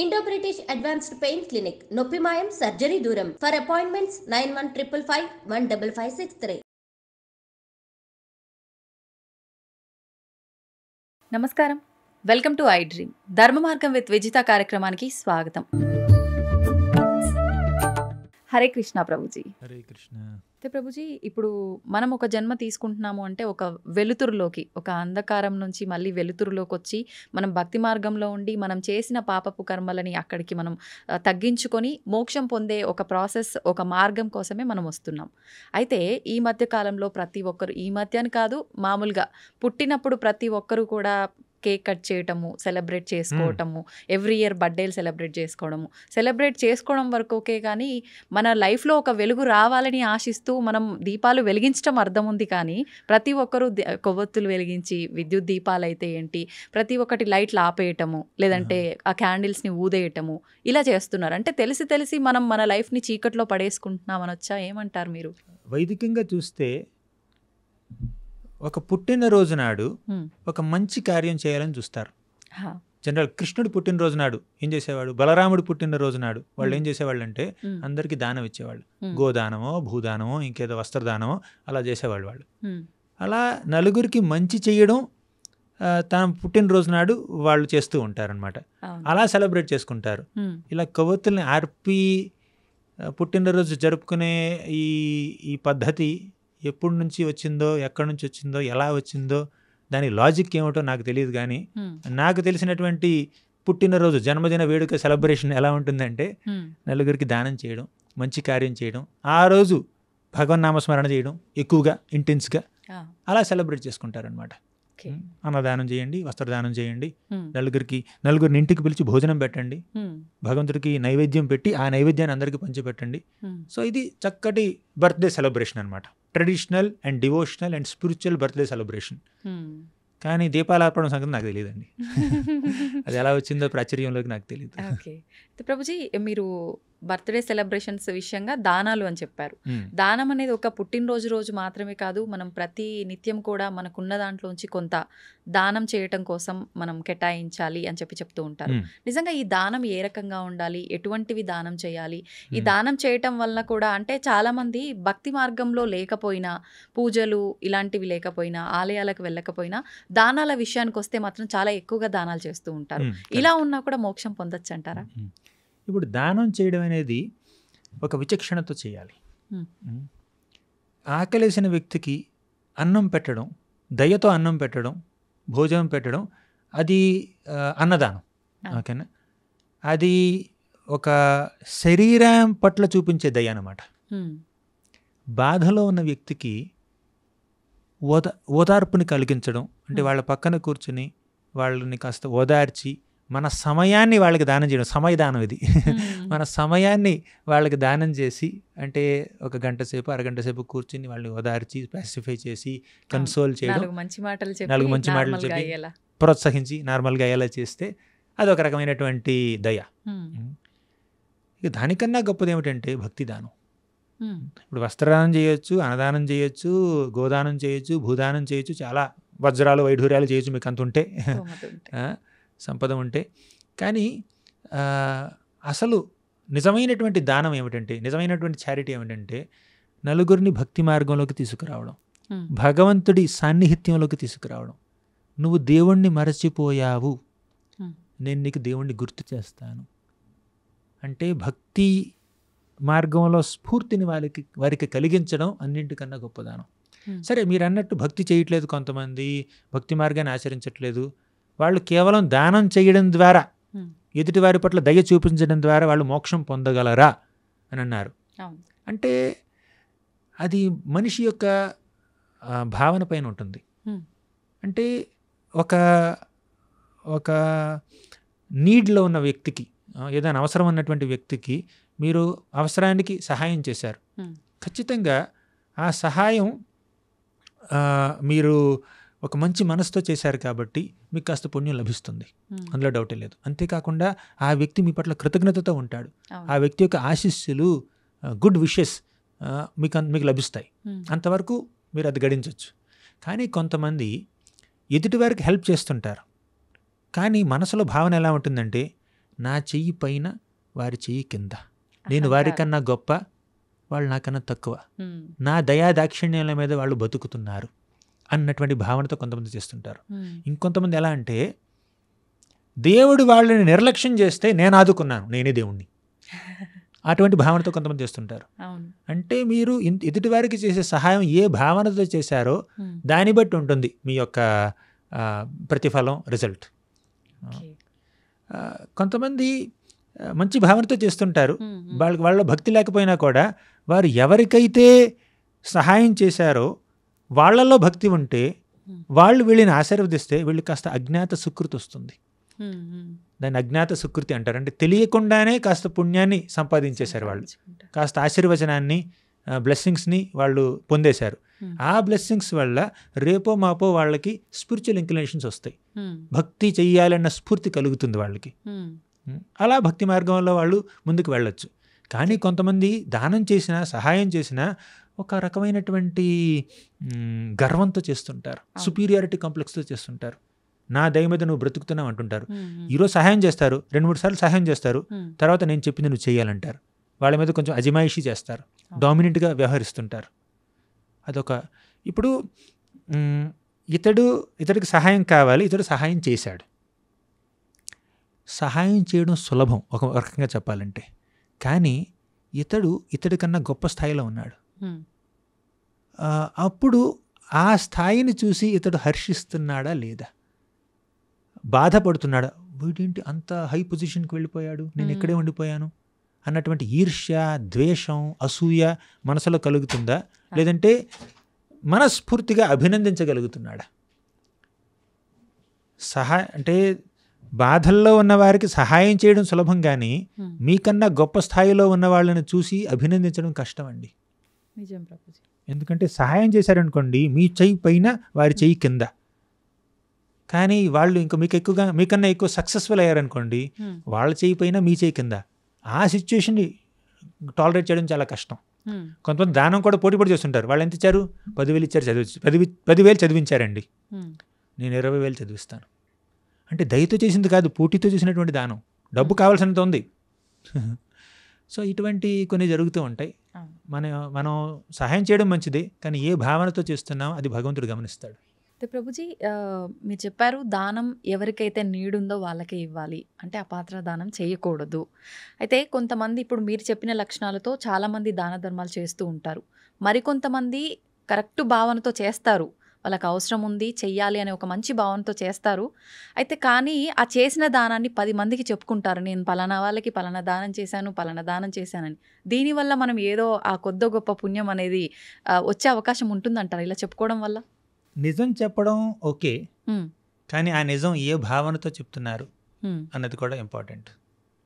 Indo British advanced pain clinic నొప్పి మాయం surgery దూరం ఫర్ అపాయింట్మెంట్స్ 9155515563. నమస్కారం, వెల్కమ్ టు ఐ డ్రీమ్ ధర్మ మార్గం విత్ విజిత కార్యక్రమానికి స్వాగతం. హరే కృష్ణ ప్రభుజీ. హరే కృష్ణ. అయితే ప్రభుజీ, ఇప్పుడు మనం ఒక జన్మ తీసుకుంటున్నాము అంటే ఒక వెలుతురులోకి, ఒక అంధకారం నుంచి మళ్ళీ వెలుతురులోకి వచ్చి మనం భక్తి మార్గంలో ఉండి మనం చేసిన పాపపు కర్మలని అక్కడికి మనం తగ్గించుకొని మోక్షం పొందే ఒక ప్రాసెస్, ఒక మార్గం కోసమే మనం వస్తున్నాం. అయితే ఈ మధ్య కాలంలో ప్రతి ఒక్కరు, ఈ మధ్య అని కాదు, మామూలుగా పుట్టినప్పుడు ప్రతి ఒక్కరు కూడా కేక్ కట్ చేయటము, సెలబ్రేట్ చేసుకోవటము, ఎవ్రీ ఇయర్ బర్త్డేలు సెలబ్రేట్ చేసుకోవడం వరకు ఓకే. కానీ మన లైఫ్లో ఒక వెలుగు రావాలని ఆశిస్తూ మనం దీపాలు వెలిగించడం అర్థం ఉంది. కానీ ప్రతి ఒక్కరూ కొవ్వొత్తులు వెలిగించి, విద్యుత్ దీపాలు అయితే ఏంటి, ప్రతి ఒక్కటి లైట్లు ఆపేయటము, లేదంటే ఆ క్యాండిల్స్ని ఊదేయటము, ఇలా చేస్తున్నారు. అంటే తెలిసి మనం మన లైఫ్ని చీకట్లో పడేసుకుంటున్నామని వచ్చా, ఏమంటారు మీరు? వైదికంగా చూస్తే ఒక పుట్టినరోజు నాడు ఒక మంచి కార్యం చేయాలని చూస్తారు. జనరల్ కృష్ణుడు పుట్టినరోజు నాడు ఏం చేసేవాడు, బలరాముడు పుట్టినరోజు నాడు వాళ్ళు ఏం చేసేవాళ్ళు అంటే అందరికీ దానం ఇచ్చేవాళ్ళు. గోదానమో, భూదానమో, ఇంకేదో వస్త్రదానమో అలా చేసేవాళ్ళు. వాళ్ళు అలా నలుగురికి మంచి చేయడం తన పుట్టినరోజు నాడు వాళ్ళు చేస్తూ ఉంటారనమాట. అలా సెలబ్రేట్ చేసుకుంటారు. ఇలా కొవ్వొత్తుల్ని ఆర్పి పుట్టినరోజు జరుపుకునే ఈ పద్ధతి ఎప్పటి నుంచి వచ్చిందో, ఎక్కడి నుంచి వచ్చిందో, ఎలా వచ్చిందో, దాని లాజిక్ ఏమిటో నాకు తెలియదు. కానీ నాకు తెలిసినటువంటి పుట్టినరోజు జన్మదిన వేడుక సెలబ్రేషన్ ఎలా ఉంటుందంటే నలుగురికి దానం చేయడం, మంచి కార్యం చేయడం, ఆ రోజు భగవన్నామస్మరణ చేయడం, ఎక్కువగా ఇంటెన్స్గా అలా సెలబ్రేట్ చేసుకుంటారనమాట. అన్నదానం చేయండి, వస్త్రదానం చేయండి, నలుగురిని ఇంటికి పిలిచి భోజనం పెట్టండి, భగవంతుడికి నైవేద్యం పెట్టి ఆ నైవేద్యాన్ని అందరికీ పంచిపెట్టండి. సో ఇది చక్కటి బర్త్డే సెలబ్రేషన్ అనమాట. Traditional and devotional and spiritual birthday celebration. కానీ దీపాలు ఆర్పడం సంగతి నాకు తెలియదండి. అది ఎలా వచ్చిందో ప్రాచుర్యంలోకి నాకు తెలియదు. ఓకే ప్రభుజీ, మీరు బర్త్డే సెలబ్రేషన్స్ విషయంగా దానాలు అని చెప్పారు. దానం అనేది ఒక పుట్టినరోజు రోజు మాత్రమే కాదు, మనం ప్రతి నిత్యం కూడా మనకున్న దాంట్లోంచి కొంత దానం చేయటం కోసం మనం కేటాయించాలి అని చెప్తూ ఉంటారు. నిజంగా ఈ దానం ఏ రకంగా ఉండాలి, ఎటువంటివి దానం చేయాలి? ఈ దానం చేయటం వలన కూడా అంటే చాలామంది భక్తి మార్గంలో లేకపోయినా, పూజలు ఇలాంటివి లేకపోయినా, ఆలయాలకు వెళ్ళకపోయినా దానాల విషయానికి వస్తే మాత్రం చాలా ఎక్కువగా దానాలు చేస్తూ ఉంటారు. ఇలా ఉన్నా కూడా మోక్షం పొందొచ్చు అంటారా? ఇప్పుడు దానం చేయడం అనేది ఒక విచక్షణతో చేయాలి. ఆకలేసిన వ్యక్తికి అన్నం పెట్టడం, దయతో అన్నం పెట్టడం, భోజనం పెట్టడం, అది అన్నదానం. ఓకేనా? అది ఒక శరీరం పట్ల చూపించే దయ అన్నమాట. బాధలో ఉన్న వ్యక్తికి ఓదార్పుని కలిగించడం అంటే వాళ్ళ పక్కన కూర్చుని వాళ్ళని కాస్త ఓదార్చి మన సమయాన్ని వాళ్ళకి దానం చేయడం, సమయదానం ఇది. మన సమయాన్ని వాళ్ళకి దానం చేసి, అంటే ఒక గంట సేపు, అరగంట సేపు కూర్చుని వాళ్ళని ఓదార్చి, పాసిఫై చేసి, కన్సోల్ చేయడం, 4 మంచి మాటలు చెప్పి ప్రోత్సహించి నార్మల్గా అయ్యేలా చేస్తే అదొక రకమైనటువంటి దయ. ఇక దానికన్నా గొప్పది ఏమిటంటే భక్తి దానం. ఇప్పుడు వస్త్రదానం చేయొచ్చు, అన్నదానం చేయొచ్చు, గోదానం చేయొచ్చు, భూదానం చేయొచ్చు, చాలా వజ్రాలు వైఢూర్యాలు చేయొచ్చు మీకు అంత ఉంటే, సంపద ఉంటే. కానీ అసలు నిజమైనటువంటి దానం ఏమిటంటే, నిజమైనటువంటి చారిటీ ఏమిటంటే నలుగురిని భక్తి మార్గంలోకి తీసుకురావడం, భగవంతుడి సాన్నిహిత్యంలోకి తీసుకురావడం. నువ్వు దేవుణ్ణి మరచిపోయావు, నేను నీకు దేవుణ్ణి గుర్తు చేస్తాను అంటే భక్తి మార్గంలో స్ఫూర్తిని వారికి కలిగించడం అన్నింటికన్నా గొప్పదానం. సరే, మీరు అన్నట్టు భక్తి చేయట్లేదు కొంతమంది, భక్తి మార్గాన్ని ఆచరించట్లేదు, వాళ్ళు కేవలం దానం చేయడం ద్వారా, ఎదుటివారి పట్ల దయ చూపించడం ద్వారా వాళ్ళు మోక్షం పొందగలరా అని అన్నారు. అంటే అది మనిషి యొక్క భావన పైన ఉంటుంది. అంటే ఒక నీడ్లో ఉన్న వ్యక్తికి, ఏదైనా అవసరం ఉన్నటువంటి వ్యక్తికి మీరు అవసరానికి సహాయం చేశారు. ఖచ్చితంగా ఆ సహాయం మీరు ఒక మంచి మనసుతో చేశారు కాబట్టి మీకు కాస్త పుణ్యం లభిస్తుంది, అందులో డౌటే లేదు. అంతేకాకుండా ఆ వ్యక్తి మీ పట్ల కృతజ్ఞతతో ఉంటాడు, ఆ వ్యక్తి యొక్క ఆశీస్సులు, గుడ్ విషెస్ మీకు లభిస్తాయి. అంతవరకు మీరు అది గడించవచ్చు. కానీ కొంతమంది ఎదుటివారికి హెల్ప్ చేస్తుంటారు, కానీ మనసులో భావన ఎలా ఉంటుందంటే నా చెయ్యి పైన వారి చెయ్యి కింద, నేను వారికన్నా గొప్ప, వాళ్ళు నాకన్నా తక్కువ, నా దయా దాక్షిణ్యాల మీద వాళ్ళు బతుకుతున్నారు అన్నటువంటి భావనతో కొంతమంది చేస్తుంటారు. ఇంకొంతమంది ఎలా అంటే దేవుడు వాళ్ళని నిర్లక్ష్యం చేస్తే నేను ఆదుకున్నాను, నేనే దేవుణ్ణి, అటువంటి భావనతో కొంతమంది చేస్తుంటారు. అంటే మీరు ఎదుటివారికి చేసే సహాయం ఏ భావనతో చేశారో దాన్ని బట్టి ఉంటుంది మీ యొక్క ప్రతిఫలం, రిజల్ట్. కొంతమంది మంచి భావనతో చేస్తుంటారు, వాళ్ళ భక్తి లేకపోయినా కూడా వారు ఎవరికైతే సహాయం చేశారో వాళ్ళల్లో భక్తి ఉంటే వాళ్ళు వీళ్ళని ఆశీర్వదిస్తే వీళ్ళు కాస్త అజ్ఞాత సుకృతి వస్తుంది. దాన్ని అజ్ఞాత సుకృతి అంటారు. అంటే తెలియకుండానే కాస్త పుణ్యాన్ని సంపాదించేశారు వాళ్ళు, కాస్త ఆశీర్వచనాన్ని, బ్లెస్సింగ్స్ని వాళ్ళు పొందేశారు. ఆ బ్లెస్సింగ్స్ వల్ల రేపో మాపో వాళ్ళకి స్పిరిచువల్ ఇంక్లినేషన్స్ వస్తాయి, భక్తి చెయ్యాలన్న స్ఫూర్తి కలుగుతుంది వాళ్ళకి. అలా భక్తి మార్గంలో వాళ్ళు ముందుకు వెళ్ళొచ్చు. కానీ కొంతమంది దానం చేసినా సహాయం చేసినా ఒక రకమైనటువంటి గర్వంతో చేస్తుంటారు, సుపీరియారిటీ కాంప్లెక్స్తో చేస్తుంటారు. నా దయ మీద నువ్వు బ్రతుకుతున్నావు అంటుంటారు. ఈరోజు సహాయం చేస్తారు, 2-3 సార్లు సహాయం చేస్తారు, తర్వాత నేను చెప్పింది నువ్వు చేయాలంటారు. వాళ్ళ మీద కొంచెం అజమాయిషీ చేస్తారు, డామినెంట్గా వ్యవహరిస్తుంటారు. అదొక ఇప్పుడు ఇతడికి సహాయం కావాలి, ఇతడు సహాయం చేశాడు. సహాయం చేయడం సులభం ఒక రకంగా చెప్పాలంటే, కానీ ఇతడి కన్నా గొప్ప స్థాయిలో ఉన్నాడు. అప్పుడు ఆ స్థాయిని చూసి ఇతడు హర్షిస్తున్నాడా లేదా, బాధపడుతున్నాడా, వీడేంటి అంత హై పొజిషన్కి వెళ్ళిపోయాడు, నేను ఇక్కడే ఉండిపోయాను అన్నటువంటి ఈర్ష్య, ద్వేషం, అసూయ మనసులో కలుగుతుందా, లేదంటే మనస్ఫూర్తిగా అభినందించగలుగుతున్నాడా? అంటే బాధల్లో ఉన్న వారికి సహాయం చేయడం సులభం, కానీ మీకన్నా గొప్ప స్థాయిలో ఉన్న వాళ్ళని చూసి అభినందించడం కష్టం అండి. ఎందుకంటే సహాయం చేశారనుకోండి, మీ చెయ్యి పైన వారి చెయ్యి కింద, కానీ వాళ్ళు ఇంకా మీకన్నా ఎక్కువ సక్సెస్ఫుల్ అయ్యారనుకోండి, వాళ్ళ చెయ్యి పైన మీ చెయ్యి కింద. ఆ సిచ్యువేషన్ని టాలరేట్ చేయడం చాలా కష్టం. కొంతమంది దానం కూడా పోటీ చేస్తుంటారు. వాళ్ళు ఎంత ఇచ్చారు, 10,000 ఇచ్చారు, 10,000 చదివించారండి, నేను 20,000 చదివిస్తాను అంటే దయతో చేసింది కాదు, పోటీతో చేసినటువంటి దానం. డబ్బు కావాల్సినంత ఉంది. సో ఇటువంటి కొన్ని జరుగుతూ ఉంటాయి. మనం సహాయం చేయడం మంచిదే, కానీ ఏ భావనతో చేస్తున్నామో అది భగవంతుడు గమనిస్తాడు. ప్రభుజీ, మీరు చెప్పారు దానం ఎవరికైతే నీడుందో వాళ్ళకే ఇవ్వాలి, అంటే అపాత్ర దానం చేయకూడదు. అయితే కొంతమంది ఇప్పుడు మీరు చెప్పిన లక్షణాలతో చాలామంది దాన ధర్మాలు చేస్తూ ఉంటారు. మరికొంతమంది కరెక్ట్ భావనతో చేస్తారు, వాళ్ళకి అవసరం ఉంది చెయ్యాలి అనే ఒక మంచి భావనతో చేస్తారు. అయితే కానీ ఆ చేసిన దానాన్ని 10 మందికి చెప్పుకుంటారు, నేను పలానా వాళ్ళకి పలానా దానం చేశాను, పలానా దానం చేశానని. దీనివల్ల మనం ఏదో ఆ కొద్ది గొప్ప పుణ్యం అనేది వచ్చే అవకాశం ఉంటుందంటారు ఇలా చెప్పుకోవడం వల్ల? నిజం చెప్పడం ఓకే, కానీ ఆ నిజం ఏ భావనతో చెప్తున్నారు అన్నది కూడా ఇంపార్టెంట్.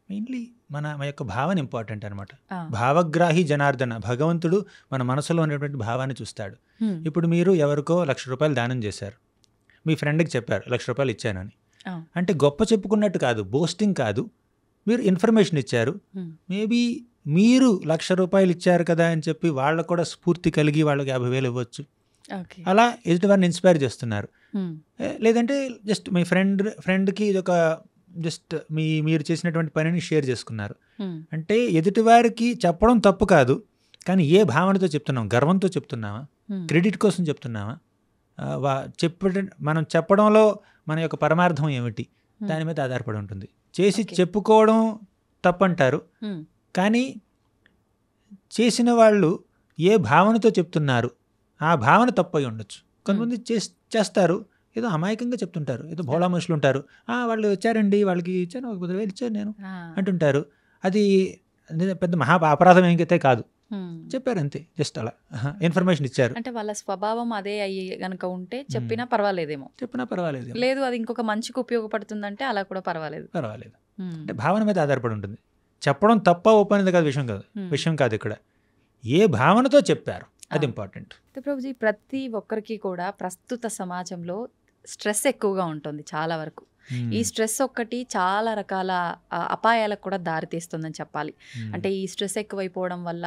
మెయిన్లీ మన యొక్క భావన ఇంపార్టెంట్ అనమాట. భావగ్రాహి జనార్దన, భగవంతుడు మన మనసులో ఉన్నటువంటి భావాన్ని చూస్తాడు. ఇప్పుడు మీరు ఎవరికో ₹1,00,000 దానం చేశారు, మీ ఫ్రెండ్కి చెప్పారు ₹1,00,000 ఇచ్చానని. అంటే గొప్ప చెప్పుకున్నట్టు కాదు, బోస్టింగ్ కాదు, మీరు ఇన్ఫర్మేషన్ ఇచ్చారు. మేబీ మీరు ₹1,00,000 ఇచ్చారు కదా అని చెప్పి వాళ్ళకు కూడా స్ఫూర్తి కలిగి వాళ్ళకి 50,000 ఇవ్వచ్చు. అలా ఎదుటివారిని ఇన్స్పైర్ చేస్తున్నారు. లేదంటే జస్ట్ మీ ఫ్రెండ్కి ఇది ఒక జస్ట్ మీరు చేసినటువంటి పనిని షేర్ చేసుకున్నారు. అంటే ఎదుటివారికి చెప్పడం తప్పు కాదు, కానీ ఏ భావనతో చెప్తున్నాం, గర్వంతో చెప్తున్నామా, క్రెడిట్ కోసం చెప్తున్నామా, మనం చెప్పడంలో మన యొక్క పరమార్థం ఏమిటి, దాని మీద ఆధారపడి ఉంటుంది. చేసి చెప్పుకోవడం తప్పంటారు, కానీ చేసిన వాళ్ళు ఏ భావనతో చెప్తున్నారు ఆ భావన తప్పై ఉండొచ్చు. కొంతమంది చేస్తారు, ఏదో అమాయకంగా చెప్తుంటారు, ఏదో భోళా మనుషులు ఉంటారు, వాళ్ళు వచ్చారండి, వాళ్ళకి ఇచ్చాను, 10,000 ఇచ్చాను నేను అంటుంటారు. అది పెద్ద మహా అపరాధం ఏంకైతే కాదు, చెప్పారు అంతే, జస్ట్ అలా ఇన్ఫర్మేషన్ ఇచ్చారు. అంటే వాళ్ళ స్వభావం అదే అయ్యి గనక ఉంటే చెప్పినా పర్వాలేదేమో, లేదు అది ఇంకొక మంచికి ఉపయోగపడుతుందంటే అలా కూడా పర్వాలేదు. అంటే భావన మీద ఆధారపడి ఉంటుంది. చెప్పడం తప్ప ఒప్పనేది కాదు, విషయం కాదు ఇక్కడ, ఏ భావనతో చెప్పారు అది ఇంపార్టెంట్. ప్రభుజీ, ప్రతి ఒక్కరికి కూడా ప్రస్తుత సమాజంలో స్ట్రెస్ ఎక్కువగా ఉంటుంది చాలా వరకు. ఈ స్ట్రెస్ ఒక్కటి చాలా రకాల అపాయాలకు కూడా దారితీస్తుందని చెప్పాలి. అంటే ఈ స్ట్రెస్ ఎక్కువైపోవడం వల్ల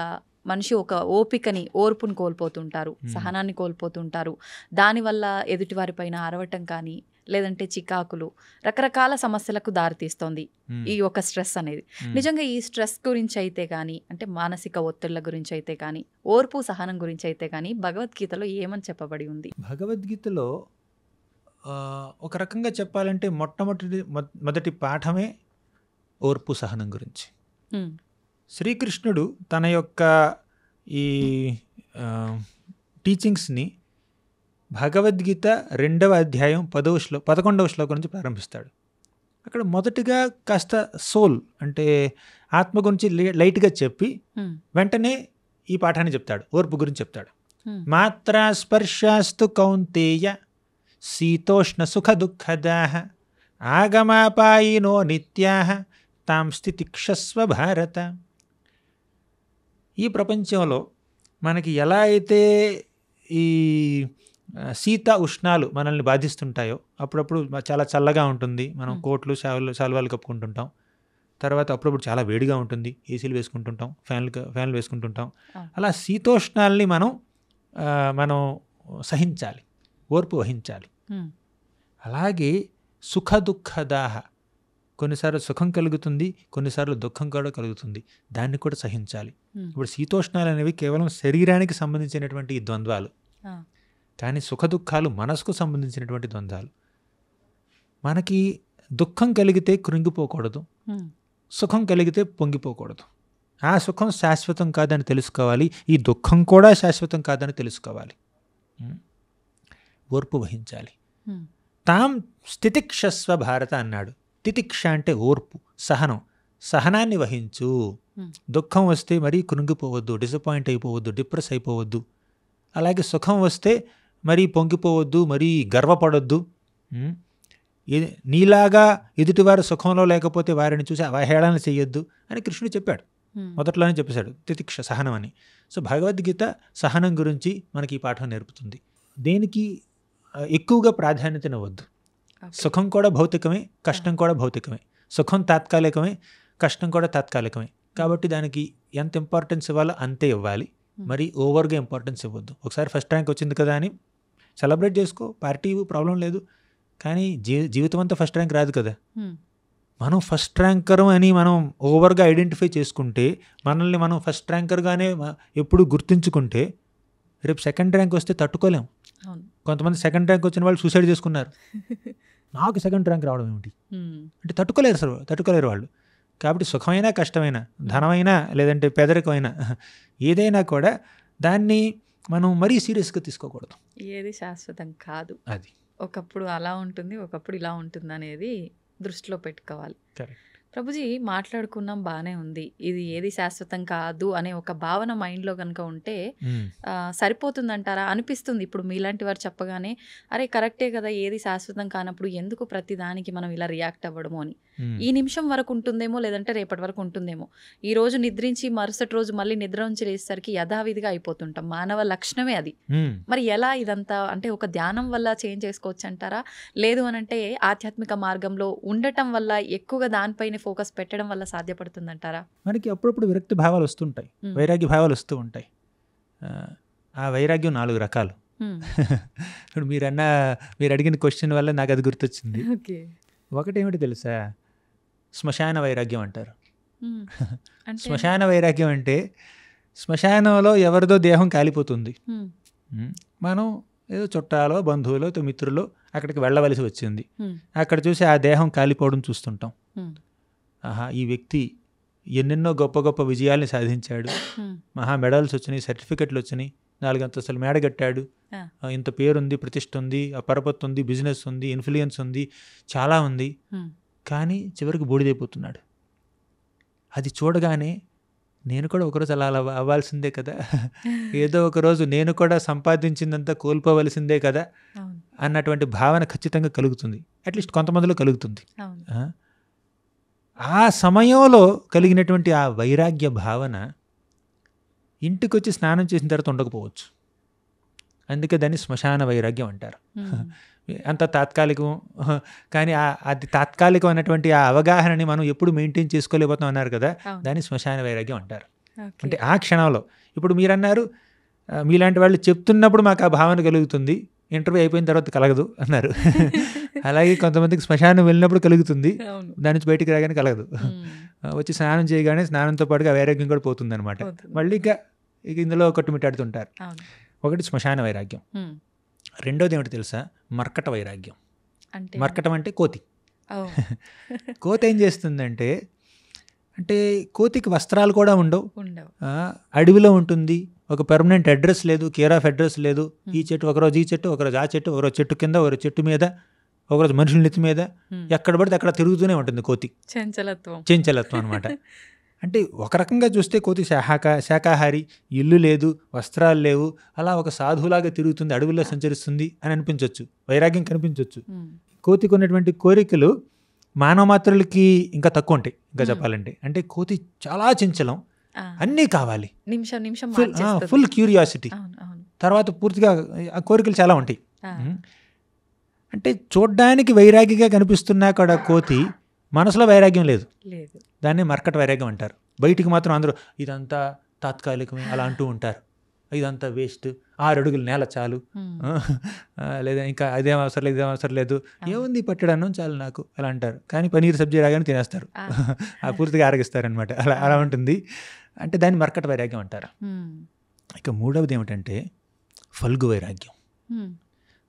మనిషి ఒక ఓర్పుని కోల్పోతుంటారు, సహనాన్ని కోల్పోతుంటారు. దానివల్ల ఎదుటివారి పైన అరవటం కానీ, లేదంటే చికాకులు, రకరకాల సమస్యలకు దారితీస్తోంది ఈ ఒక స్ట్రెస్ అనేది. నిజంగా ఈ స్ట్రెస్ గురించి అయితే కానీ, అంటే మానసిక ఒత్తిళ్ల గురించి అయితే కానీ, ఓర్పు సహనం గురించి అయితే కానీ భగవద్గీతలో ఏమని చెప్పబడి ఉంది? భగవద్గీతలో ఒక రకంగా చెప్పాలంటే మొదటి పాఠమే ఓర్పు సహనం గురించి. శ్రీకృష్ణుడు తన యొక్క ఈ టీచింగ్స్ని భగవద్గీత 2వ అధ్యాయం 11వ శ్లోకం నుంచి ప్రారంభిస్తాడు. అక్కడ మొదటిగా కాస్త సోల్ అంటే ఆత్మ గురించి లైట్గా చెప్పి వెంటనే ఈ పాఠాన్ని చెప్తాడు, ఓర్పు గురించి చెప్తాడు. మాత్రా స్పర్శాస్తు కౌంతేయ శీతోష్ణ సుఖ దుఃఖదాః ఆగమాపాయినో నిత్యాః తాం స్థితిక్షస్వ భారత. ఈ ప్రపంచంలో మనకి ఎలా అయితే ఈ శీత ఉష్ణాలు మనల్ని బాధిస్తుంటాయో, అప్పుడప్పుడు చాలా చల్లగా ఉంటుంది, మనం కోట్లు శాలువాలు కప్పుకుంటుంటాం. తర్వాత అప్పుడప్పుడు చాలా వేడిగా ఉంటుంది, ఏసీలు వేసుకుంటుంటాం, ఫ్యాన్లు వేసుకుంటుంటాం. అలా శీతోష్ణాలని మనం సహించాలి, ఓర్పు వహించాలి. అలాగే సుఖ దుఃఖదాహ, కొన్నిసార్లు సుఖం కలుగుతుంది, కొన్నిసార్లు దుఃఖం కూడా కలుగుతుంది, దాన్ని కూడా సహించాలి. ఇప్పుడు శీతోష్ణాలు అనేవి కేవలం శరీరానికి సంబంధించినటువంటి ఈ ద్వంద్వాలు, కానీ సుఖ దుఃఖాలు మనసుకు సంబంధించినటువంటి ద్వంద్వాలు. మనకి దుఃఖం కలిగితే కృంగిపోకూడదు, సుఖం కలిగితే పొంగిపోకూడదు. ఆ సుఖం శాశ్వతం కాదని తెలుసుకోవాలి, ఈ దుఃఖం కూడా శాశ్వతం కాదని తెలుసుకోవాలి. ఓర్పు వహించాలి. తాం స్థితిక్షస్వ భారత అన్నాడు. తితిక్ష అంటే ఓర్పు, సహనం. సహనాన్ని వహించు. దుఃఖం వస్తే మరీ కృంగిపోవద్దు, డిసప్పాయింట్ అయిపోవద్దు, డిప్రెస్ అయిపోవద్దు. అలాగే సుఖం వస్తే మరీ పొంగిపోవద్దు, మరీ గర్వపడొద్దు. నీలాగా ఎదుటివారు సుఖంలో లేకపోతే వారిని చూసి అవహేళన చెయ్యొద్దు అని కృష్ణుడు చెప్పాడు. మొదట్లోనే చెప్పేశాడు తితిక్ష, సహనం అని. సో భగవద్గీత సహనం గురించి మనకి ఈ పాఠం నేర్పుతుంది. దేనికి ఎక్కువగా ప్రాధాన్యతనివ్వద్దు. సుఖం కూడా భౌతికమే, కష్టం కూడా భౌతికమే. సుఖం తాత్కాలికమే, కష్టం కూడా తాత్కాలికమే. కాబట్టి దానికి ఎంత ఇంపార్టెన్స్ ఇవ్వాలో అంతే ఇవ్వాలి, మరి ఓవర్గా ఇంపార్టెన్స్ ఇవ్వద్దు. ఒకసారి ఫస్ట్ ర్యాంక్ వచ్చింది కదా అని సెలబ్రేట్ చేసుకో, పార్టీ ప్రాబ్లం లేదు, కానీ జీవితం అంతా ఫస్ట్ ర్యాంక్ రాదు కదా. మనం ఫస్ట్ ర్యాంకర్ అని మనం ఓవర్గా ఐడెంటిఫై చేసుకుంటే, మనల్ని మనం ఫస్ట్ ర్యాంకర్గానే ఎప్పుడు గుర్తించుకుంటే, రేపు సెకండ్ ర్యాంక్ వస్తే తట్టుకోలేం. కొంతమంది సెకండ్ ర్యాంక్ వచ్చిన వాళ్ళు సూసైడ్ చేసుకున్నారు. నాకు సెకండ్ ర్యాంక్ రావడం ఏమిటి అంటే తట్టుకోలేరు వాళ్ళు. కాబట్టి సుఖమైనా కష్టమైనా, ధనమైనా లేదంటే పేదరికమైనా, ఏదైనా కూడా దాన్ని మనం మరీ సీరియస్గా తీసుకోకూడదు. ఏది శాశ్వతం కాదు, అది ఒకప్పుడు అలా ఉంటుంది, ఒకప్పుడు ఇలా ఉంటుంది అనేది దృష్టిలో పెట్టుకోవాలి. కరెక్ట్. ప్రభుజీ, మాట్లాడుకున్నాం, బాగానే ఉంది. ఇది ఏది శాశ్వతం కాదు అనే ఒక భావన మైండ్లో కనుక ఉంటే సరిపోతుందంటారా? అనిపిస్తుంది ఇప్పుడు మీలాంటి వారు చెప్పగానే, అరే కరెక్టే కదా, ఏది శాశ్వతం కానప్పుడు ఎందుకు ప్రతి దానికి మనం ఇలా రియాక్ట్ అవ్వడము అని. ఈ నిమిషం వరకు ఉంటుందేమో, లేదంటే రేపటి వరకు ఉంటుందేమో. ఈ రోజు నిద్రించి మరుసటి రోజు మళ్ళీ నిద్ర నుంచి లేచేసరికి యథావిధిగా అయిపోతుంటాం. మానవ లక్షణమే అది. మరి ఎలా ఇదంతా అంటే ఒక ధ్యానం వల్ల చేంజ్ చేసుకోవచ్చు అంటారా? లేదు అనంటే ఆధ్యాత్మిక మార్గంలో ఉండటం వల్ల, ఎక్కువగా దానిపైన ఫోకస్ పెట్టడం వల్ల సాధ్యపడుతుందంటారా? మనకి అప్పుడప్పుడు విరక్తి భావాలు వస్తుంటాయి, వైరాగ్య భావాలు వస్తూ ఉంటాయి. ఆ వైరాగ్యం 4 రకాలు. ఇప్పుడు మీరు అడిగిన క్వశ్చన్ వల్ల నాకు అది గుర్తొచ్చింది. ఒకటేమిటి తెలుసా? శ్మశాన వైరాగ్యం అంటారు. శ్మశాన వైరాగ్యం అంటే శ్మశానంలో ఎవరిదో దేహం కాలిపోతుంది, మనం ఏదో చుట్టాలో బంధువులో మిత్రులో అక్కడికి వెళ్ళవలసి వచ్చింది. అక్కడ చూసి ఆ దేహం కాలిపోవడం చూస్తుంటాం. ఆహా, ఈ వ్యక్తి ఎన్నెన్నో గొప్ప గొప్ప విజయాల్ని సాధించాడు, మహా మెడల్స్ వచ్చినాయి, సర్టిఫికెట్లు వచ్చినాయి, 4 అంతస్తులు మేడ కట్టాడు, ఇంత పేరుంది, ప్రతిష్ట ఉంది, పరపత్తు ఉంది, బిజినెస్ ఉంది, ఇన్ఫ్లుయెన్స్ ఉంది, చాలా ఉంది. కానీ చివరికి బూడిదైపోతున్నాడు. అది చూడగానే నేను కూడా ఒకరోజు అలా అవ్వాల్సిందే కదా, ఏదో ఒకరోజు నేను కూడా సంపాదించిందంతా కోల్పోవలసిందే కదా అన్నటువంటి భావన ఖచ్చితంగా కలుగుతుంది. అట్లీస్ట్ కొంతమందిలో కలుగుతుంది. ఆ సమయంలో కలిగినటువంటి ఆ వైరాగ్య భావన ఇంటికి వచ్చి స్నానం చేసిన తర్వాత ఉండకపోవచ్చు. అందుకే దాన్ని శ్మశాన వైరాగ్యం అంటారు. అంత తాత్కాలికం, కానీ అది తాత్కాలికం అన్నటువంటి ఆ అవగాహనని మనం ఎప్పుడు మెయింటైన్ చేసుకోలేకపోతాం అన్నారు కదా, దాన్ని శ్మశాన వైరాగ్యం అంటారు. అంటే ఆ క్షణంలో ఇప్పుడు మీరన్నారు, మీలాంటి వాళ్ళు చెప్తున్నప్పుడు మాకు ఆ భావన కలుగుతుంది, ఇంటర్వ్యూ అయిపోయిన తర్వాత కలగదు అన్నారు. అలాగే కొంతమందికి శ్మశానం వెళ్ళినప్పుడు కలుగుతుంది, అవును. దాని నుంచి బయటికి రాగానే కలగదు. వచ్చి స్నానం చేయగానే స్నానంతో పాటుగా వైరాగ్యం కూడా పోతుంది అనమాట. మళ్ళీ ఇక ఇందులో కొట్టుమిట్టాడుతుంటారు. అవును. ఒకటి శ్మశాన వైరాగ్యం. రెండోది ఏమిటి తెలుసా? మర్కట వైరాగ్యం. అంటే మర్కటం అంటే కోతి. ఓ. కోతి ఏం చేస్తుందంటే, అంటే కోతికి వస్త్రాలు కూడా ఉండవు, ఉండవు. అడవిలో ఉంటుంది, ఒక పర్మనెంట్ అడ్రస్ లేదు, కేర్ ఆఫ్ అడ్రస్ లేదు. ఈ చెట్టు ఒకరోజు ఈ చెట్టు, ఒకరోజు ఆ చెట్టు, ఒకరోజు చెట్టు కింద, ఒకరోజు చెట్టు మీద, ఒకరోజు మనుషుల నెత్తి మీద, ఎక్కడ పడితే అక్కడ తిరుగుతూనే ఉంటుంది కోతి. చంచలత్వం అనమాట. అంటే ఒక రకంగా చూస్తే కోతి శాకాహారి, ఇల్లు లేదు, వస్త్రాలు లేవు, అలా ఒక సాధువులాగా తిరుగుతుంది, అడవుల్లో సంచరిస్తుంది అని అనిపించవచ్చు, వైరాగ్యం కనిపించవచ్చు. కోతికి ఉన్నటువంటి కోరికలు మానవ మాత్రులకి ఇంకా తక్కువ ఉంటాయి. ఇంకా చెప్పాలంటే అంటే కోతి చాలా చంచలం, అన్నీ కావాలి, ఫుల్ క్యూరియాసిటీ. తర్వాత పూర్తిగా ఆ కోరికలు చాలా ఉంటాయి. అంటే చూడ్డానికి వైరాగ్యంగా కనిపిస్తున్నా కూడా కోతి మనసులో వైరాగ్యం లేదు. దాన్ని మర్కట వైరాగ్యం అంటారు. బయటికి మాత్రం అందరూ ఇదంతా తాత్కాలికమే అలా అంటూ ఉంటారు, ఇదంతా వేస్ట్, 6 అడుగులు నేల చాలు, లేదా ఇంకా అదేం అవసరం లేదు, ఇదేం అవసరం లేదు, ఏముంది పట్టడన్నం చాలు నాకు అలా అంటారు. కానీ పనీర్ సబ్జీ రాగానే తినేస్తారు, పూర్తిగా ఆరగిస్తారనమాట. అలా ఉంటుంది. అంటే దాన్ని మర్కట వైరాగ్యం అంటారు. ఇక మూడవది ఏమిటంటే ఫల్గు వైరాగ్యం.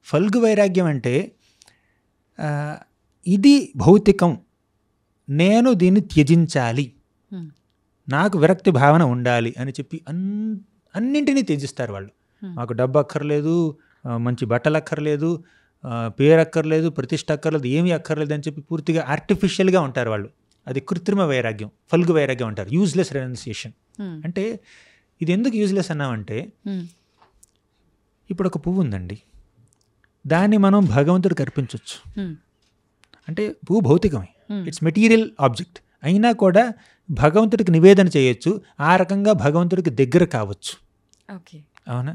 ఫల్గు వైరాగ్యం అంటే ఇది భౌతికం, నేను దీన్ని త్యజించాలి, నాకు విరక్తి భావన ఉండాలి అని చెప్పి అన్నింటినీ త్యజిస్తారు వాళ్ళు. మాకు డబ్బు అక్కర్లేదు, మంచి బట్టలు అక్కర్లేదు, పేరు అక్కర్లేదు, ప్రతిష్ట అక్కర్లేదు, ఏమీ అక్కర్లేదు అని చెప్పి పూర్తిగా ఆర్టిఫిషియల్గా ఉంటారు వాళ్ళు. అది కృత్రిమ వైరాగ్యం, ఫల్గు వైరాగ్యం అంటారు. Useless renunciation. అంటే ఇది ఎందుకు యూజ్లెస్ అన్నామంటే, ఇప్పుడు ఒక పువ్వు ఉందండి, దాన్ని మనం భగవంతుడికి అర్పించవచ్చు. అంటే పువ్వు భౌతికమే, ఇట్స్ మెటీరియల్ ఆబ్జెక్ట్, అయినా కూడా భగవంతుడికి నివేదన చేయొచ్చు, ఆ రకంగా భగవంతుడికి దగ్గర కావచ్చు. అవునా?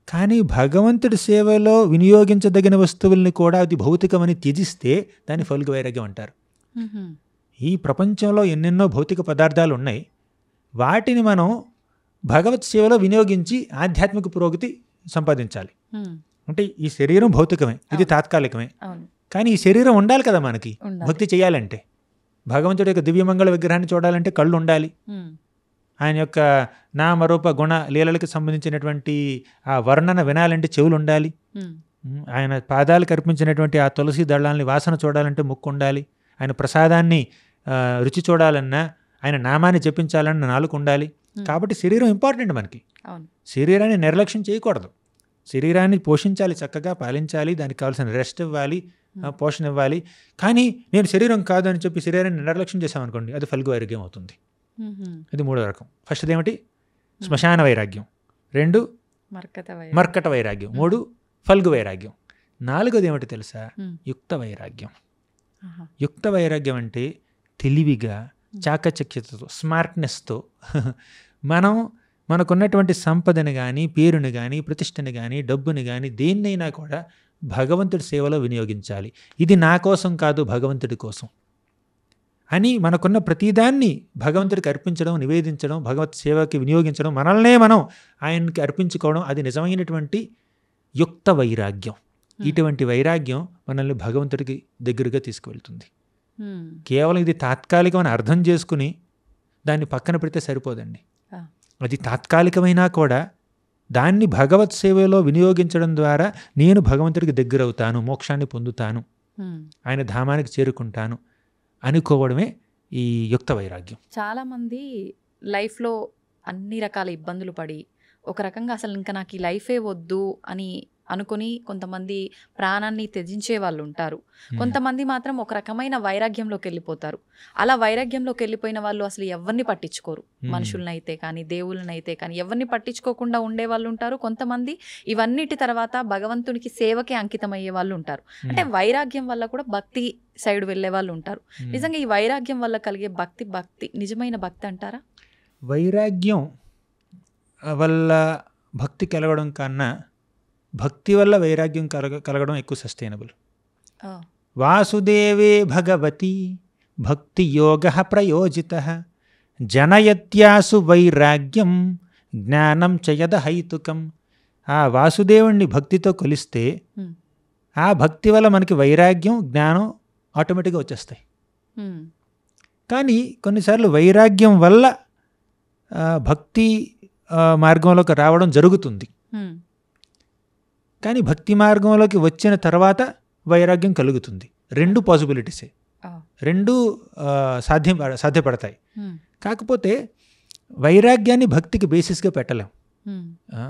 కానీ భగవంతుడి సేవలో వినియోగించదగిన వస్తువుల్ని కూడా అది భౌతికమని త్యజిస్తే దాన్ని ఫల్గు వైరాగ్యం అంటారు. ఈ ప్రపంచంలో ఎన్నెన్నో భౌతిక పదార్థాలు ఉన్నాయి, వాటిని మనం భగవత్ సేవలో వినియోగించి ఆధ్యాత్మిక పురోగతి సంపాదించాలి. అంటే ఈ శరీరం భౌతికమే, ఇది తాత్కాలికమే, కానీ ఈ శరీరం ఉండాలి కదా మనకి భక్తి చేయాలంటే. భగవంతుడి యొక్క దివ్యమంగళ విగ్రహాన్ని చూడాలంటే కళ్ళు ఉండాలి, ఆయన యొక్క నామరూప గుణ లీలలకు సంబంధించినటువంటి ఆ వర్ణన వినాలంటే చెవులు ఉండాలి, ఆయన పాదాలకు అర్పించినటువంటి ఆ తులసి దళాలని వాసన చూడాలంటే ముక్కు ఉండాలి, ఆయన ప్రసాదాన్ని రుచి చూడాలన్నా, ఆయన నామాన్ని జపించాలన్నా నాలుక ఉండాలి. కాబట్టి శరీరం ఇంపార్టెంట్ మనకి. శరీరాన్ని నిర్లక్ష్యం చేయకూడదు, శరీరాన్ని పోషించాలి, చక్కగా పాలించాలి, దానికి కావాల్సిన రెస్ట్ ఇవ్వాలి, పోషణ ఇవ్వాలి. కానీ నేను శరీరం కాదు అని చెప్పి శరీరాన్ని నిర్లక్ష్యం చేసామనుకోండి, అది ఫల్గు వైరాగ్యం అవుతుంది. అది మూడో రకం. ఫస్ట్ది ఏమిటి? శ్మశాన వైరాగ్యం. 2 మర్కట వైరాగ్యం. 3 ఫల్గు వైరాగ్యం. 4వది ఏమిటి తెలుసా? యుక్త వైరాగ్యం. యుక్త వైరాగ్యం అంటే తెలివిగా, చాకచక్యతతో, స్మార్ట్నెస్తో మనం మనకున్నటువంటి సంపదని కానీ, పేరుని కానీ, ప్రతిష్టని కానీ, డబ్బుని కానీ, దేన్నైనా కూడా భగవంతుడి సేవలో వినియోగించాలి. ఇది నా కోసం కాదు, భగవంతుడి కోసం అని మనకున్న ప్రతిదాన్ని భగవంతుడికి అర్పించడం, నివేదించడం, భగవత్ సేవకి వినియోగించడం, మనల్నే మనం ఆయనకి అర్పించుకోవడం, అది నిజమైనటువంటి యుక్త వైరాగ్యం. ఇటువంటి వైరాగ్యం మనల్ని భగవంతుడికి దగ్గరగా తీసుకువెళ్తుంది. కేవలం ఇది తాత్కాలికమని అర్థం చేసుకుని దాన్ని పక్కన పెడితే సరిపోదండి. అది తాత్కాలికమైనా కూడా దాన్ని భగవత్ సేవలో వినియోగించడం ద్వారా నేను భగవంతుడికి దగ్గరవుతాను, మోక్షాన్ని పొందుతాను, ఆయన ధామానికి చేరుకుంటాను అనుకోవడమే ఈ యుక్త వైరాగ్యం. చాలామంది లైఫ్లో అన్ని రకాల ఇబ్బందులు పడి ఒక రకంగా అసలు ఇంకా నాకు ఈ లైఫే వద్దు అని అనుకుని కొంతమంది ప్రాణాన్ని త్యజించే వాళ్ళు ఉంటారు. కొంతమంది మాత్రం ఒక రకమైన వైరాగ్యంలోకి వెళ్ళిపోతారు. అలా వైరాగ్యంలోకి వెళ్ళిపోయిన వాళ్ళు అసలు ఎవరిని పట్టించుకోరు, మనుషులనైతే కానీ దేవుళ్ళనైతే కానీ ఎవరిని పట్టించుకోకుండా ఉండే వాళ్ళు ఉంటారు. కొంతమంది ఇవన్నిటి తర్వాత భగవంతునికి సేవకే అంకితమయ్యే వాళ్ళు ఉంటారు. అంటే వైరాగ్యం వల్ల కూడా భక్తి సైడ్ వెళ్ళే వాళ్ళు ఉంటారు. నిజంగా ఈ వైరాగ్యం వల్ల కలిగే భక్తి నిజమైన భక్తి అంటారా? వైరాగ్యం వల్ల భక్తి కలగడం కన్నా భక్తి వల్ల వైరాగ్యం కలగడం ఎక్కువ సస్టైనబుల్. వాసుదేవే భగవతి భక్తి యోగ ప్రయోజిత జనయత్యాసు వైరాగ్యం జ్ఞానం చయద హైతుకం ఆ వాసుదేవుణ్ణి భక్తితో కొలిస్తే ఉమ్, ఆ భక్తి వల్ల మనకి వైరాగ్యం జ్ఞానం ఆటోమేటిక్గా వచ్చేస్తాయి. ఉమ్, కానీ కొన్నిసార్లు వైరాగ్యం వల్ల భక్తి మార్గంలోకి రావడం జరుగుతుంది. ఉమ్, కానీ భక్తి మార్గంలోకి వచ్చిన తర్వాత వైరాగ్యం కలుగుతుంది. రెండు పాసిబిలిటీసే, ఆ, రెండు సాధ్యపడతాయి. ఉమ్, కాకపోతే వైరాగ్యాన్ని భక్తికి బేసిస్గా పెట్టలేం. ఉమ్, ఆ,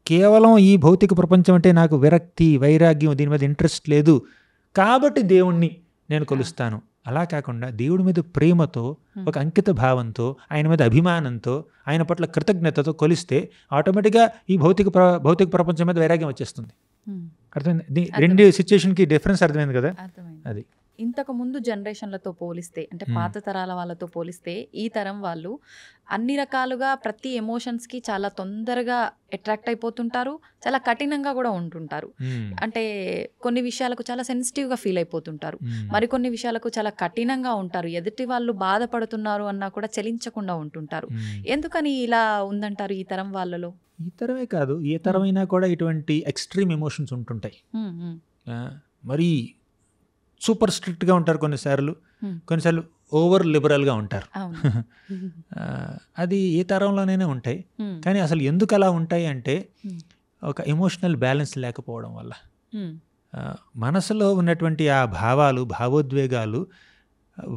కేవలం ఈ భౌతిక ప్రపంచం అంటే నాకు విరక్తి, వైరాగ్యం, దీని మీద ఇంట్రెస్ట్ లేదు కాబట్టి దేవుణ్ణి నేను కొలుస్తాను. అలా కాకుండా దేవుడి మీద ప్రేమతో, ఒక అంకిత భావంతో, ఆయన మీద అభిమానంతో, ఆయన పట్ల కృతజ్ఞతతో కొలిస్తే ఆటోమేటిక్గా ఈ భౌతిక ప్రపంచం మీద వైరాగ్యం వచ్చేస్తుంది. ఉమ్. అర్థమైంది? రెండు సిచ్యుయేషన్కి డిఫరెన్స్ అర్థమైంది కదా. అర్థమైంది. అది ఇంతకు ముందు జనరేషన్లతో పోలిస్తే, అంటే పాత తరాల వాళ్ళతో పోలిస్తే ఈ తరం వాళ్ళు అన్ని రకాలుగా ప్రతి ఎమోషన్స్కి చాలా తొందరగా అట్రాక్ట్ అయిపోతుంటారు, చాలా కఠినంగా కూడా ఉంటుంటారు. అంటే కొన్ని విషయాలకు చాలా సెన్సిటివ్గా ఫీల్ అయిపోతుంటారు, మరికొన్ని విషయాలకు చాలా కఠినంగా ఉంటారు. ఎదుటి వాళ్ళు బాధపడుతున్నారు అన్నా కూడా చలించకుండా ఉంటుంటారు. ఎందుకని ఇలా ఉందంటారు ఈ తరం వాళ్ళలో? ఈ తరమే కాదు, ఏ తరమైనా కూడా ఇటువంటి ఎక్స్ట్రీమ్ ఎమోషన్స్ ఉంటుంటాయి. మరి సూపర్ స్ట్రిక్ట్గా ఉంటారు కొన్నిసార్లు, కొన్నిసార్లు ఓవర్ లిబరల్గా ఉంటారు. అది ఏ తరంలోనైనా ఉంటాయి. కానీ అసలు ఎందుకు అలా ఉంటాయి అంటే ఒక ఎమోషనల్ బ్యాలెన్స్ లేకపోవడం వల్ల. మనసులో ఉన్నటువంటి ఆ భావాలు, భావోద్వేగాలు,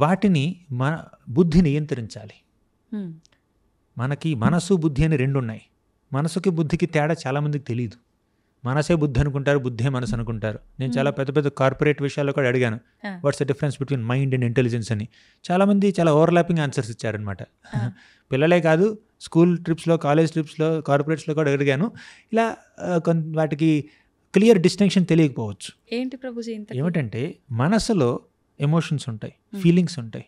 వాటిని బుద్ధి నియంత్రించాలి. మనకి మనసు, బుద్ధి అని రెండు ఉన్నాయి. మనసుకి బుద్ధికి తేడా చాలామందికి తెలియదు. మనసే బుద్ధి అనుకుంటారు, బుద్ధే మనసు అనుకుంటారు. నేను చాలా పెద్ద పెద్ద కార్పొరేట్ విషయాల్లో కూడా అడిగాను, what's the difference between mind and intelligence అని. చాలామంది చాలా ఓవర్లాపింగ్ ఆన్సర్స్ ఇచ్చారనమాట. పిల్లలే కాదు, స్కూల్ ట్రిప్స్లో, కాలేజ్ ట్రిప్స్లో, కార్పొరేట్స్లో కూడా అడిగాను. ఇలా వాటికి క్లియర్ డిస్టింక్షన్ తెలియకపోవచ్చు. ఏంటి ప్రభుజీ? ఏమిటంటే మనసులో ఎమోషన్స్ ఉంటాయి, ఫీలింగ్స్ ఉంటాయి,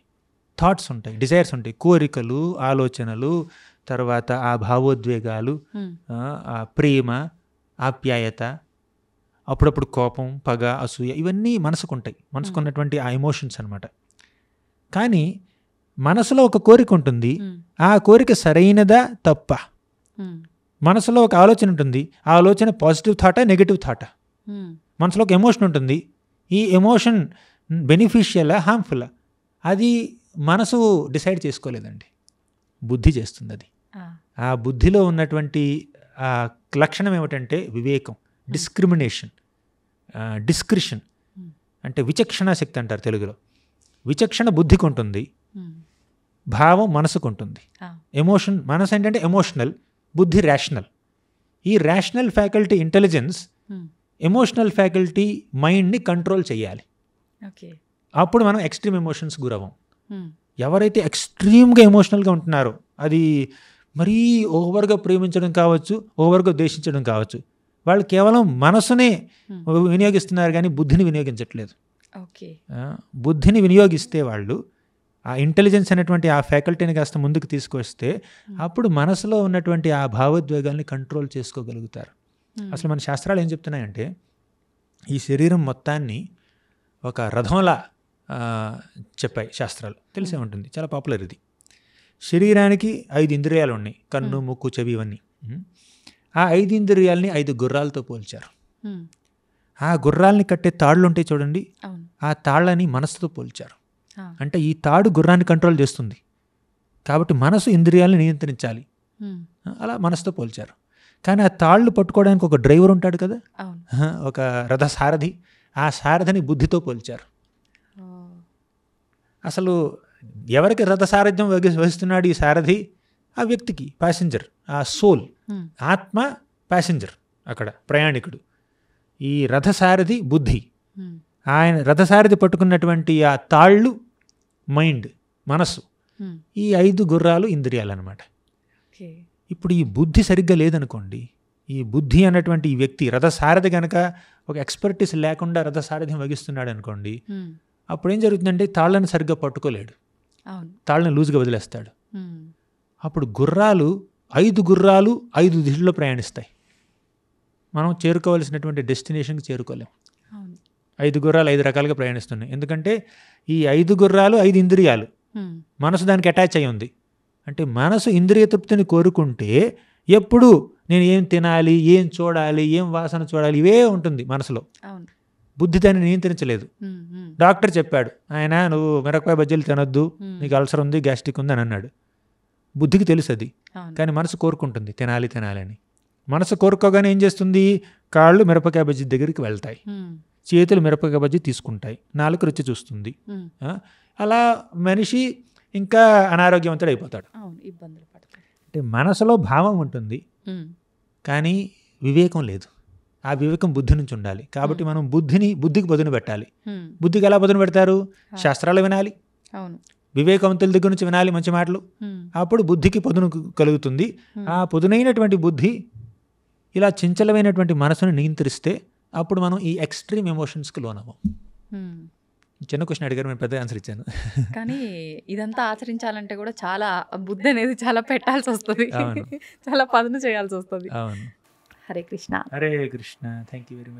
థాట్స్ ఉంటాయి, డిజైర్స్ ఉంటాయి, కోరికలు, ఆలోచనలు, తర్వాత ఆ భావోద్వేగాలు, ఆ ప్రేమ, ఆప్యాయత, అప్పుడప్పుడు కోపం, పగ, అసూయ, ఇవన్నీ మనసుకుంటాయి. మనసుకున్నటువంటి ఆ ఎమోషన్స్ అనమాట. కానీ మనసులో ఒక కోరిక ఉంటుంది, ఆ కోరిక సరైనదా తప్ప. మనసులో ఒక ఆలోచన ఉంటుంది, ఆ ఆలోచన పాజిటివ్ థాటా నెగిటివ్ థాటా. మనసులో ఒక ఎమోషన్ ఉంటుంది, ఈ ఎమోషన్ బెనిఫిషియలా హార్మ్ఫుల్లా, అది మనసు డిసైడ్ చేసుకోలేదండి, బుద్ధి చేస్తుంది. అది ఆ బుద్ధిలో ఉన్నటువంటి ఆ లక్షణం ఏమిటంటే వివేకం, డిస్క్రిమినేషన్, డిస్క్రిషన్, అంటే విచక్షణ శక్తి అంటారు తెలుగులో. విచక్షణ బుద్ధికి ఉంటుంది, భావం మనసుకు ఉంటుంది. ఎమోషన్, మనసు ఏంటంటే ఎమోషనల్, బుద్ధి రేషనల్. ఈ rational faculty intelligence emotional faculty మైండ్ని కంట్రోల్ చేయాలి. అప్పుడు మనం ఎక్స్ట్రీమ్ ఎమోషన్స్ గురవం. ఎవరైతే ఎక్స్ట్రీమ్గా ఎమోషనల్గా ఉంటున్నారో, అది మరీ ఓవర్గా ప్రేమించడం కావచ్చు, ఓవర్గా ద్వేషించడం కావచ్చు, వాళ్ళు కేవలం మనసునే వినియోగిస్తున్నారు కానీ బుద్ధిని వినియోగించట్లేదు. బుద్ధిని వినియోగిస్తే వాళ్ళు ఆ ఇంటెలిజెన్స్ అనేటువంటి ఆ ఫ్యాకల్టీని కాస్త ముందుకు తీసుకొస్తే అప్పుడు మనసులో ఉన్నటువంటి ఆ భావోద్వేగాల్ని కంట్రోల్ చేసుకోగలుగుతారు. అసలు మన శాస్త్రాలు ఏం చెప్తున్నాయంటే, ఈ శరీరం మొత్తాన్ని ఒక రథంలా చెప్పాయి శాస్త్రాలు. తెలిసే ఉంటుంది, చాలా పాపులర్ ఇది. శరీరానికి 5 ఇంద్రియాలు ఉన్నాయి, కన్ను, ముక్కు, చెవి, ఇవన్నీ. ఆ 5 ఇంద్రియాలని 5 గుర్రాలతో పోల్చారు. ఆ గుర్రాలని కట్టే తాళ్ళు ఉంటాయి చూడండి, ఆ తాళ్ళని మనసుతో పోల్చారు. అంటే ఈ తాడు గుర్రాన్ని కంట్రోల్ చేస్తుంది కాబట్టి మనసు ఇంద్రియాలని నియంత్రించాలి, అలా మనసుతో పోల్చారు. కానీ ఆ తాళ్ళు పట్టుకోవడానికి ఒక డ్రైవర్ ఉంటాడు కదా, ఒక రథ సారథి, ఆ సారథిని బుద్ధితో పోల్చారు. అసలు ఎవరికి రథ సారథ్యం వహిస్తున్నాడు ఈ సారథి? ఆ వ్యక్తికి, ప్యాసింజర్, ఆ సోల్, ఆత్మ ప్యాసింజర్, అక్కడ ప్రయాణికుడు. ఈ రథసారథి బుద్ధి, ఆయన రథసారథి పట్టుకున్నటువంటి ఆ తాళ్ళు మైండ్, మనసు. ఈ 5 గుర్రాలు ఇంద్రియాలు అనమాట. ఇప్పుడు ఈ బుద్ధి సరిగ్గా లేదనుకోండి, ఈ బుద్ధి అన్నటువంటి ఈ వ్యక్తి రథసారథి కనుక ఒక ఎక్స్పర్టీస్ లేకుండా రథసారథ్యం వహిస్తున్నాడు అనుకోండి, అప్పుడు ఏం జరుగుతుందంటే తాళ్ళని సరిగ్గా పట్టుకోలేడు, తాళ్ళని లూజ్గా వదిలేస్తాడు. అప్పుడు గుర్రాలు 5 గుర్రాలు 5 దిశల్లో ప్రయాణిస్తాయి. మనం చేరుకోవాల్సినటువంటి డెస్టినేషన్కి చేరుకోలేం. 5 గుర్రాలు 5 రకాలుగా ప్రయాణిస్తున్నాయి. ఎందుకంటే ఈ 5 గుర్రాలు 5 ఇంద్రియాలు, మనసు దానికి అటాచ్ అయి ఉంది. అంటే మనసు ఇంద్రియ తృప్తిని కోరుకుంటే ఎప్పుడు నేను ఏం తినాలి, ఏం చూడాలి, ఏం వాసన చూడాలి, ఇవే ఉంటుంది మనసులో. అవును. బుద్ధి దాన్ని నియంత్రించలేదు. ఉమ్, ఉమ్, డాక్టర్ చెప్పాడు, ఆయన నువ్వు మిరపకాయ బజ్జీలు తినొద్దు, ఉమ్, నీకు అల్సర్ ఉంది, గ్యాస్ట్రిక్ ఉంది అని అన్నాడు. బుద్ధికి తెలుసు అది, అవును. కానీ మనసు కోరుకుంటుంది తినాలి తినాలి అని. మనసు కోరుకోగానే ఏం చేస్తుంది, కాళ్ళు మిరపకాయ బజ్జీ దగ్గరికి వెళ్తాయి, ఉమ్, చేతులు మిరపకాయ బజ్జీ తీసుకుంటాయి, నాలుగు రుచి చూస్తుంది. ఉమ్, అలా మనిషి ఇంకా అనారోగ్యవంతుడు అయిపోతాడు. అవును, ఇబ్బందులు పడతాయి. అంటే మనసులో భావం ఉంటుంది, ఉమ్, కానీ వివేకం లేదు. ఆ వివేకం బుద్ధి నుంచి ఉండాలి. కాబట్టి మనం బుద్ధికి పదును పెట్టాలి. ఉమ్, బుద్ధికి ఎలా పదును పెడతారు, శాస్త్రాలు వినాలి, అవును. వివేకవంతుల దగ్గర నుంచి వినాలి మంచి మాటలు. ఉమ్, అప్పుడు బుద్ధికి పదును కలుగుతుంది. ఆ పదునైనటువంటి బుద్ధి ఇలా చంచలమైనటువంటి మనసును నియంత్రిస్తే అప్పుడు మనం ఈ ఎక్స్ట్రీమ్ ఎమోషన్స్కి లోనవ్వం. ఉమ్. చిన్న క్వశ్చన్ అడిగారు, నేను పెద్ద ఆన్సర్ ఇచ్చాను. కానీ ఇదంతా ఆచరించాలంటే కూడా చాలా బుద్ధి అనేది చాలా పెట్టాల్సి వస్తుంది, అవును. చాలా పదును చేయాల్సి వస్తుంది. అవును. Hare Krishna. Hare Krishna. Thank you very much.